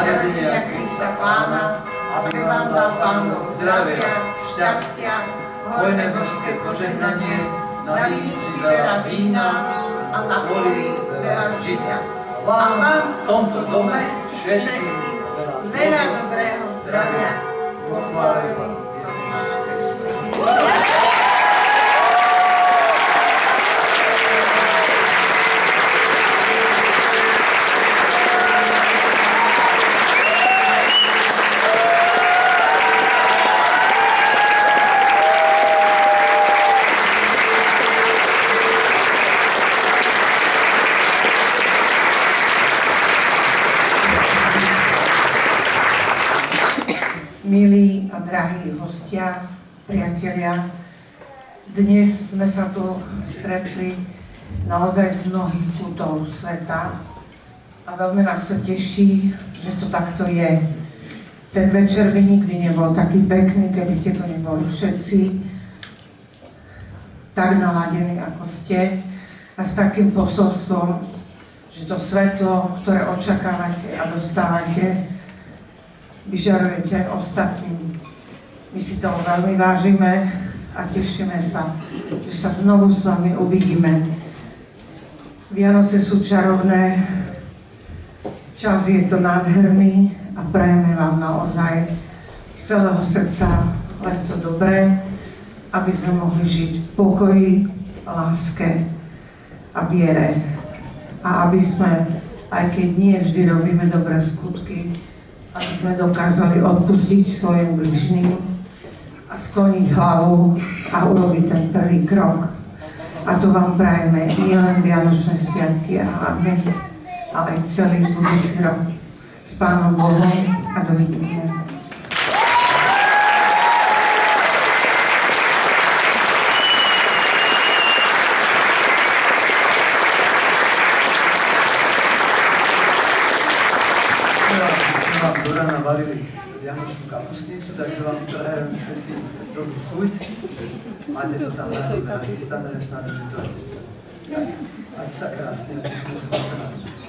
nariadenia Krista Pána, aby vám dal Pán zdravia, šťastia, hojné božské požehnanie, na vinici veľa vína a na poli veľa žitia. A vám v tomto dome všetkým veľa dobrého zdravia. Pochválený Ježiš Kristus. Milí a drahí hostia, priatelia, dnes sme sa tu stretli naozaj z mnohých kútov sveta a veľmi nás to teší, že to takto je. Ten večer by nikdy nebol taký pekný, keby ste tu neboli všetci tak naladení, ako ste, a s takým posolstvom, že to svetlo, ktoré očakávate a dostávate, vyžarujete ostatným. My si to veľmi vážime a tešíme sa, že sa znovu s vami uvidíme. Vianoce sú čarovné, čas je to nádherný a prajeme vám naozaj z celého srdca len to dobré, aby sme mohli žiť v pokoji, láske a viere. A aby sme, aj keď nie vždy robíme dobré skutky, aby sme dokázali odpustiť svojim bližným a skloniť hlavu a urobiť ten prvý krok. A to vám prajeme nielen Vianočné sviatky a advent, ale aj celý budúci rok. S Pánom Bohom a dovidenia. Do rána varili vianočnú kapustnicu, takže vám prajem všetkým dobrú chuť. Máte to tam nachystané, snad, že to aj. Ať sa krásne a tešíme sa na Vianoce.